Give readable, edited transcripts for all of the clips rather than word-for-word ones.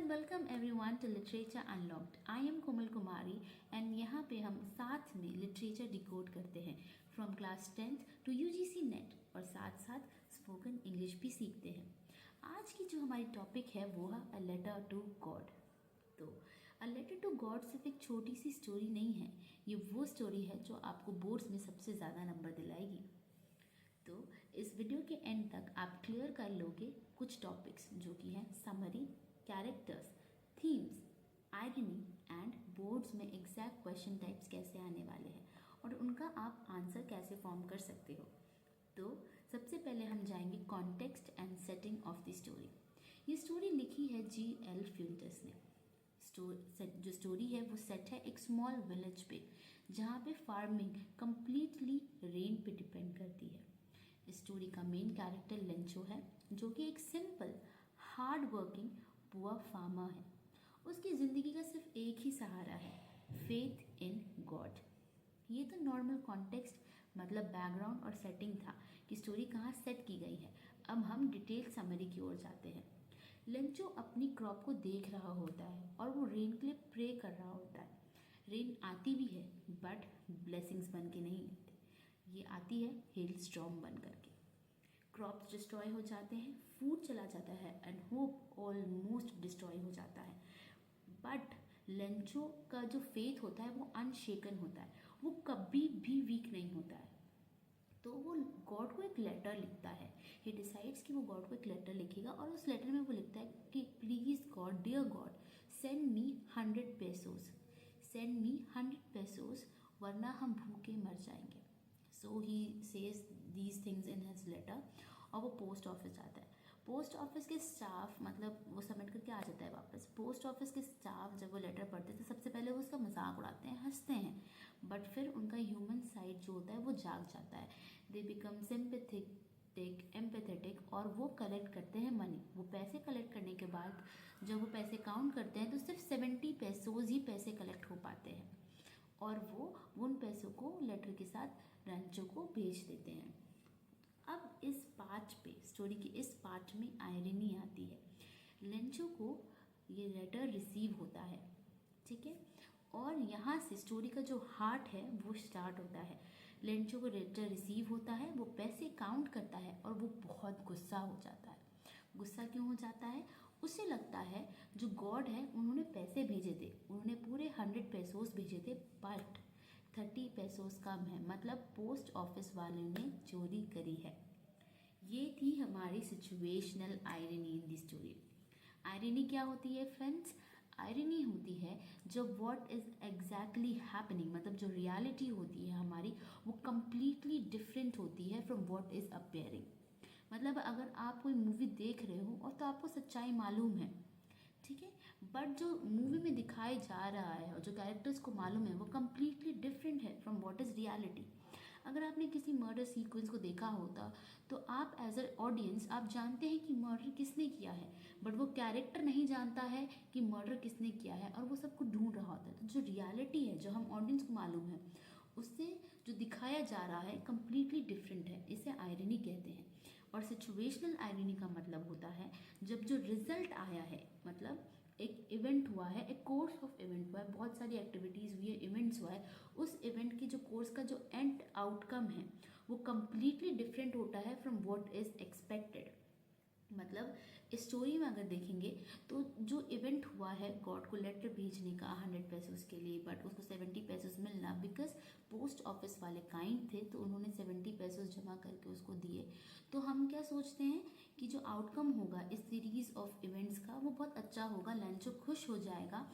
and welcome everyone to Literature Unlocked. I am Komal Kumari and यहाँ पे हम साथ में लिटरेचर डिकोड करते हैं from class 10th to UGC NET और साथ साथ स्पोकन इंग्लिश भी सीखते हैं। आज की जो हमारी टॉपिक है वो है अ लेटर टू गॉड। तो अ लेटर टू गॉड सिर्फ एक छोटी सी स्टोरी नहीं है, ये वो स्टोरी है जो आपको बोर्ड्स में सबसे ज़्यादा नंबर दिलाएगी। तो इस वीडियो के एंड तक आप क्लियर कर लोगे कुछ टॉपिक्स जो कि हैं summary, characters, themes, irony and boards में एग्जैक्ट क्वेश्चन टाइप्स कैसे आने वाले हैं और उनका आप आंसर कैसे फॉर्म कर सकते हो। तो सबसे पहले हम जाएंगे context and setting of the story. ये स्टोरी लिखी है G.L. फ्यूंटस ने। जो स्टोरी है वो सेट है एक स्मॉल विलेज पे जहाँ पे फार्मिंग कंप्लीटली रेन पे डिपेंड करती है। इस स्टोरी का मेन कैरेक्टर लेंचो है जो कि एक simple hard working poor farmer है। उसकी ज़िंदगी का सिर्फ एक ही सहारा है, फेथ इन गॉड। ये तो नॉर्मल कॉन्टेक्स्ट मतलब बैकग्राउंड और सेटिंग था कि स्टोरी कहाँ सेट की गई है। अब हम डिटेल समरी की ओर जाते हैं। लेंचो अपनी क्रॉप को देख रहा होता है और वो रेन के लिए प्रे कर रहा होता है। रेन आती भी है बट ब्लेसिंग्स बन के नहीं आती, ये आती है हेल स्टॉर्म बन करके। क्रॉप्स डिस्ट्रॉय हो जाते हैं, फूड चला जाता है एंड होप ऑलमोस्ट डिस्ट्रॉय हो जाता है। बट लेंचो का जो फेथ होता है वो अनशेकन होता है, वो कभी भी वीक नहीं होता है। तो वो गॉड को एक लेटर लिखता है। ही डिसाइड्स कि वो गॉड को एक लेटर लिखेगा और उस लेटर में वो लिखता है कि please God, dear God, send me 100 pesos, send me 100 pesos, वरना हम भूखे मर जाएंगे। So he says these things in his letter और वो पोस्ट ऑफिस जाता है। पोस्ट ऑफिस के स्टाफ मतलब वो सबमिट करके आ जाता है वापस। पोस्ट ऑफिस के स्टाफ जब वो लेटर पढ़ते थे सबसे पहले वो उसका मजाक उड़ाते हैं, हंसते हैं, बट फिर उनका ह्यूमन साइड जो होता है वो जाग जाता है। दे बिकम सिंपैथेटिक, एम्पैथेटिक और वो कलेक्ट करते हैं मनी। वो पैसे कलेक्ट करने के बाद जब वो पैसे काउंट करते हैं तो सिर्फ 70 पेसोज ही पैसे कलेक्ट हो पाते हैं और वो उन पैसों को लेटर के साथ लेंचो को भेज देते हैं। अब इस पार्ट पे, स्टोरी के इस पार्ट में आयरनी आती है। लेंचो को ये लेटर रिसीव होता है, ठीक है, और यहाँ से स्टोरी का जो हार्ट है वो स्टार्ट होता है। लेंचो को लेटर रिसीव होता है, वो पैसे काउंट करता है और वो बहुत गुस्सा हो जाता है। गुस्सा क्यों हो जाता है? उसे लगता है जो गॉड है उन्होंने पैसे भेजे थे, उन्होंने पूरे 100 पेसोस भेजे थे बट 30 पेसोस कम है, मतलब पोस्ट ऑफिस वाले ने चोरी करी है। ये थी हमारी situational irony in the story. Irony क्या होती है फ्रेंड्स? आयरनी होती है जब व्हाट इज एग्जैक्टली हैपनिंग, मतलब जो रियलिटी होती है हमारी वो कंप्लीटली डिफरेंट होती है फ्रॉम व्हाट इज अपेयरिंग। मतलब अगर आप कोई मूवी देख रहे हो और तो आपको सच्चाई मालूम है, ठीक है, बट जो मूवी में दिखाया जा रहा है और जो कैरेक्टर्स को मालूम है वो कम्प्लीटली डिफरेंट है फ्रॉम व्हाट इज़ रियलिटी। अगर आपने किसी मर्डर सीक्वेंस को देखा होता तो आप एज ए ऑडियंस आप जानते हैं कि मर्डर किसने किया है, बट वो कैरेक्टर नहीं जानता है कि मर्डर किसने किया है और वो सबको ढूंढ रहा होता है। तो जो रियलिटी है, जो हम ऑडियंस को मालूम है, उससे जो दिखाया जा रहा है कम्प्लीटली डिफरेंट है। इसे आयरनी कहते हैं। और सिचुएशनल आयरनी का मतलब होता है जब जो रिजल्ट आया है, मतलब एक इवेंट हुआ है, एक कोर्स ऑफ इवेंट हुआ है, बहुत सारी एक्टिविटीज़ हुई है, इवेंट्स हुआ है, उस इवेंट की जो कोर्स का जो एंड आउटकम है वो कम्प्लीटली डिफरेंट होता है फ्रॉम व्हाट इज़ एक्सपेक्टेड। मतलब इस स्टोरी में अगर देखेंगे तो जो इवेंट हुआ है गॉड को लेटर भेजने का 100 पेसोस के लिए, बट उसको 70 पेसोस मिलना, बिकॉज पोस्ट ऑफिस वाले काइंड थे तो उन्होंने 70 पेसोस जमा करके उसको दिए। तो हम क्या सोचते हैं कि जो आउटकम होगा इस सीरीज ऑफ इवेंट्स का वो बहुत अच्छा होगा, लेंचो खुश हो जाएगा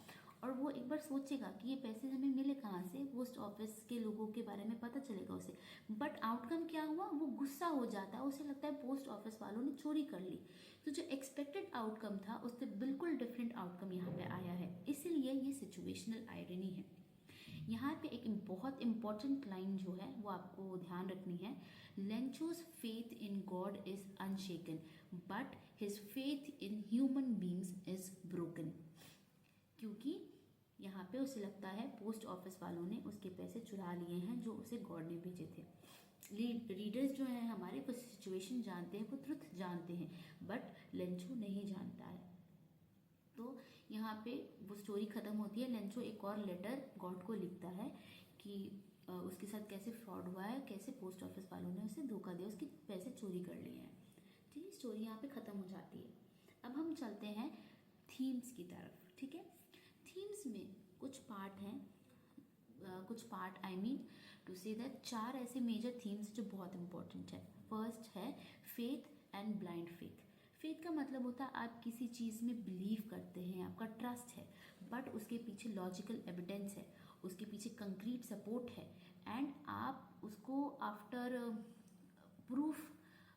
और वो एक बार सोचेगा कि ये पैसे हमें मिले कहाँ से, पोस्ट ऑफिस के लोगों के बारे में पता चलेगा उसे। बट आउटकम क्या हुआ? वो गुस्सा हो जाता है, उसे लगता है पोस्ट ऑफिस वालों ने चोरी कर ली। तो जो एक्सपेक्टेड आउटकम था उससे बिल्कुल डिफरेंट आउटकम यहाँ पे आया है, इसीलिए ये सिचुएशनल आयरनी है। यहाँ पे एक बहुत इंपॉर्टेंट लाइन जो है वो आपको ध्यान रखनी है। Lencho's faith in God is अनशेकन but his faith in human beings is broken. क्योंकि यहाँ पे उसे लगता है पोस्ट ऑफिस वालों ने उसके पैसे चुरा लिए हैं जो उसे गॉड ने भेजे थे। रीडर्स जो हैं हमारे वो सिचुएशन जानते हैं, वो ट्रुथ जानते हैं, बट लेंचो नहीं जानता है। तो यहाँ पे वो स्टोरी ख़त्म होती है, लेंचो एक और लेटर गॉड को लिखता है कि उसके साथ कैसे फ्रॉड हुआ है, कैसे पोस्ट ऑफिस वालों ने उसे धोखा दिया, उसके पैसे चोरी कर लिए हैं। ठीक है, स्टोरी यहाँ पे ख़त्म हो जाती है। अब हम चलते हैं थीम्स की तरफ। ठीक है, थीम्स में कुछ पार्ट हैं, कुछ part I mean to say that 4 ऐसे मेजर थीम्स जो बहुत इंपॉर्टेंट है। फर्स्ट है faith and blind faith. Faith का मतलब होता है आप किसी चीज़ में बिलीव करते हैं, आपका ट्रस्ट है, बट उसके पीछे लॉजिकल एविडेंस है, उसके पीछे कंक्रीट सपोर्ट है, एंड आप उसको आफ्टर प्रूफ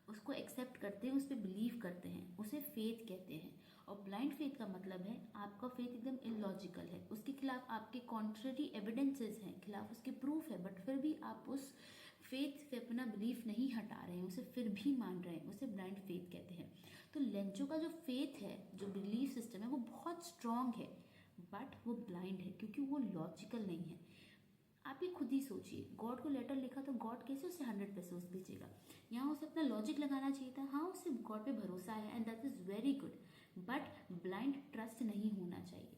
उसको एक्सेप्ट करते हैं, उस पर बिलीव करते हैं, उसे फेथ कहते हैं। और ब्लाइंड फेथ का मतलब है आपका फेथ एकदम इलॉजिकल है, उसके खिलाफ आपके कॉन्ट्ररी एविडेंसेस हैं, खिलाफ उसके प्रूफ है, बट फिर भी आप उस फेथ से अपना बिलीफ नहीं हटा रहे हैं, उसे फिर भी मान रहे हैं, उसे ब्लाइंड फेथ कहते हैं। तो लेंचो का जो फेथ है, जो बिलीफ सिस्टम है, वो बहुत स्ट्रांग है, बट वो ब्लाइंड है क्योंकि वो लॉजिकल नहीं है। आप ये खुद ही सोचिए, गॉड को लेटर लिखा तो गॉड कैसे उसे 100 पेसोस भेजेगा? यहाँ उसे अपना लॉजिक लगाना चाहिए था। हाँ, उसे गॉड पे भरोसा है and that is very good, but blind trust नहीं होना चाहिए।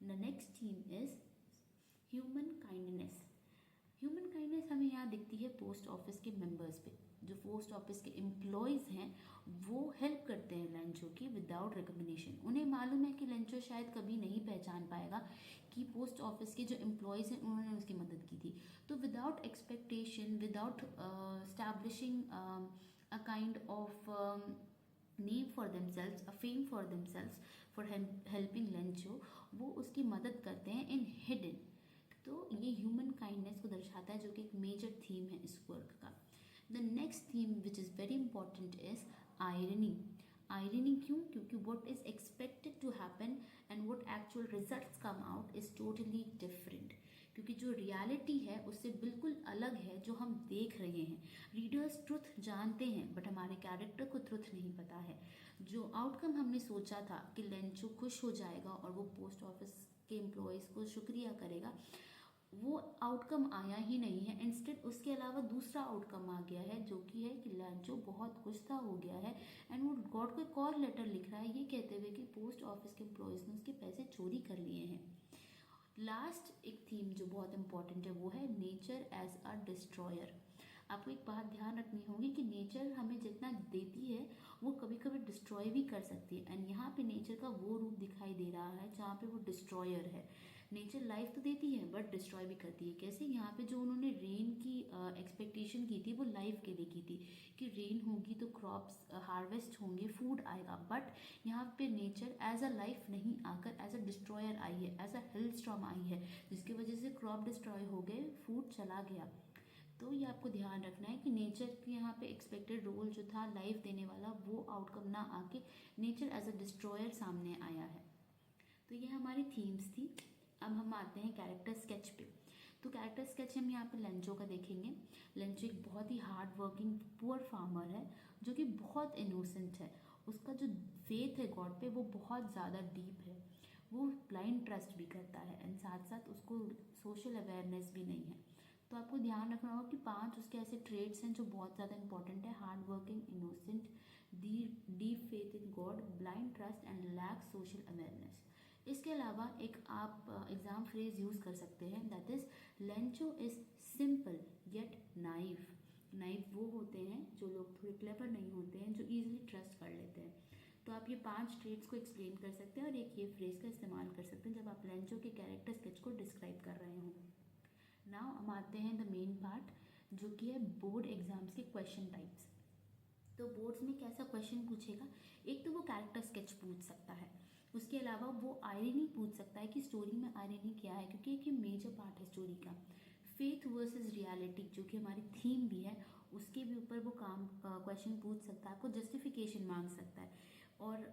The next theme is human kindness. Human kindness हमें यहाँ दिखती है पोस्ट ऑफिस के मेंबर्स पे। जो पोस्ट ऑफिस के एम्प्लॉयज़ हैं वो हेल्प करते हैं लेंचो की विदाउट रिकमेंडेशन। उन्हें मालूम है कि लेंचो शायद कभी नहीं पहचान पाएगा कि पोस्ट ऑफिस के जो एम्प्लॉयज़ हैं उन्होंने उसकी मदद की थी। तो without expectation, without establishing a kind of name for themselves, a fame for themselves for helping Lencho, वो उसकी मदद करते हैं इन हिडन। तो ये ह्यूमन काइंडनेस को दर्शाता है, जो कि एक मेजर थीम है इस वर्क का। The next theme which is very important is irony. Irony क्यों? क्योंकि what is expected to happen and what actual results come out is totally different. क्योंकि जो रियलिटी है उससे बिल्कुल अलग है जो हम देख रहे हैं। रीडर्स ट्रुथ जानते हैं बट हमारे कैरेक्टर को ट्रुथ नहीं पता है। जो आउटकम हमने सोचा था कि लेंचो खुश हो जाएगा और वो पोस्ट ऑफिस के एम्प्लॉयज़ को शुक्रिया करेगा, वो आउटकम आया ही नहीं है। इंस्टेड उसके अलावा दूसरा आउटकम आ गया है, जो कि है कि लेंचो बहुत खुश था हो गया है एंड वो गॉड को एक और लेटर लिख रहा है ये कहते हुए कि पोस्ट ऑफिस के एम्प्लॉयज़ ने उसके पैसे चोरी कर लिए हैं। लास्ट एक थीम जो बहुत इंपॉर्टेंट है वो है नेचर एज अ डिस्ट्रॉयर। आपको एक बात ध्यान रखनी होगी कि नेचर हमें जितना देती है वो कभी कभी डिस्ट्रॉय भी कर सकती है, एंड यहाँ पे नेचर का वो रूप दिखाई दे रहा है जहाँ पे वो डिस्ट्रॉयर है। नेचर लाइफ तो देती है बट डिस्ट्रॉय भी करती है। कैसे? यहाँ पे जो उन्होंने रेन की एक्सपेक्टेशन की थी वो लाइफ के लिए की थी कि रेन होगी तो क्रॉप्स हार्वेस्ट होंगे, फूड आएगा, बट यहाँ पे नेचर एज अ लाइफ नहीं आकर एज अ डिस्ट्रॉयर आई है, एज अ हिल स्टॉर्म आई है, जिसकी वजह से क्रॉप डिस्ट्रॉय हो गए, फूड चला गया। तो ये आपको ध्यान रखना है कि नेचर के यहाँ पे एक्सपेक्टेड रोल जो था लाइफ देने वाला वो आउटकम ना आके नेचर एज अ डिस्ट्रॉयर सामने आया है। तो ये हमारी थीम्स थी। अब हम आते हैं कैरेक्टर स्केच पे। तो कैरेक्टर स्केच हम यहाँ पे लेंचो का देखेंगे। लेंचो एक बहुत ही हार्ड वर्किंग पुअर फार्मर है जो कि बहुत इनोसेंट है। उसका जो फेथ है गॉड पे वो बहुत ज़्यादा डीप है। वो ब्लाइंड ट्रस्ट भी करता है एंड साथ साथ उसको सोशल अवेयरनेस भी नहीं है। तो आपको ध्यान रखना होगा कि 5 उसके ऐसे ट्रेड्स हैं जो बहुत ज़्यादा इंपॉर्टेंट है: hard working, innocent, deep faith in God, blind trust and lack social awareness. इसके अलावा एक आप एग्जाम फ्रेज यूज़ कर सकते हैं, that is Lencho is simple yet naive. Naive वो होते हैं जो लोग थोड़े क्लेवर नहीं होते हैं, जो ईजिली ट्रस्ट कर लेते हैं। तो आप ये 5 ट्रेड्स को एक्सप्लेन कर सकते हैं और एक ये फ्रेज का इस्तेमाल कर सकते हैं जब आप लेंचो के कैरेक्टर स्केच को डिस्क्राइब कर रहे हों। नाउ हम आते हैं द मेन पार्ट, जो कि है बोर्ड एग्जाम्स के क्वेश्चन टाइप्स। तो बोर्ड्स में कैसा क्वेश्चन पूछेगा? एक तो वो कैरेक्टर स्केच पूछ सकता है, उसके अलावा वो आयरनी पूछ सकता है कि स्टोरी में आयरनी क्या है, क्योंकि एक ये मेजर पार्ट है स्टोरी का। फेथ वर्सेस रियलिटी जो कि हमारी थीम भी है, उसके भी ऊपर वो क्वेश्चन पूछ सकता है, आपको जस्टिफिकेशन मांग सकता है। और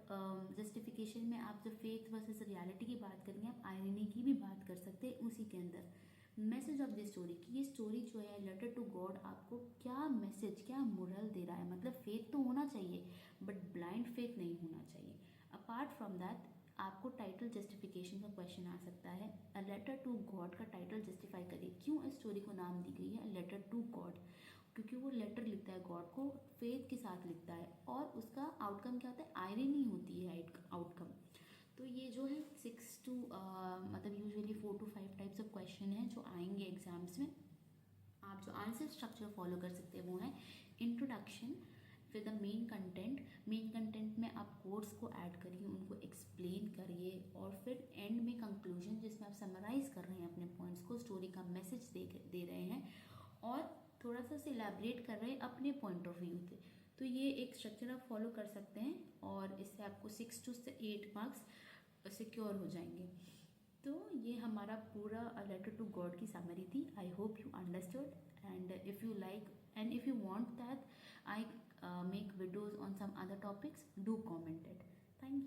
जस्टिफिकेशन में आप जब फेथ वर्सेस रियलिटी की बात करेंगे, आप आयरनी की भी बात कर सकते हैं उसी के अंदर। मैसेज ऑफ दिस स्टोरी कि ये स्टोरी जो है लेटर टू गॉड आपको क्या मैसेज, क्या मोरल दे रहा है। मतलब फेथ तो होना चाहिए बट ब्लाइंड फेथ नहीं होना चाहिए। अपार्ट फ्रॉम दैट आपको टाइटल जस्टिफिकेशन का क्वेश्चन आ सकता है। अ लेटर टू गॉड का टाइटल जस्टिफाई करिए, क्यों इस स्टोरी को नाम दी गई है लेटर टू गॉड? क्योंकि वो लेटर लिखता है गॉड को, फेथ के साथ लिखता है, और उसका आउटकम क्या होता है? आयरनी होती है आउटकम। तो ये जो है 6 to मतलब usually 4 to 5 types of question हैं जो आएंगे एग्जाम्स में। आप जो आंसर स्ट्रक्चर फॉलो कर सकते हैं वो है इंट्रोडक्शन, फिर द मेन कंटेंट में आप कोड्स को ऐड करिए, उनको एक्सप्लेन करिए, और फिर एंड में कंक्लूजन जिसमें आप समराइज कर रहे हैं अपने पॉइंट्स को, स्टोरी का मैसेज दे रहे हैं और थोड़ा सा से इलेबरेट कर रहे हैं अपने पॉइंट ऑफ व्यू से। तो ये एक स्ट्रक्चर आप फॉलो कर सकते हैं और इससे आपको 6 to 8 मार्क्स सिक्योर हो जाएंगे। तो ये हमारा पूरा लेटर टू गॉड की समरी थी। I hope you understood, and if you like and if you want that I make videos on some other topics, do comment it. Thank you.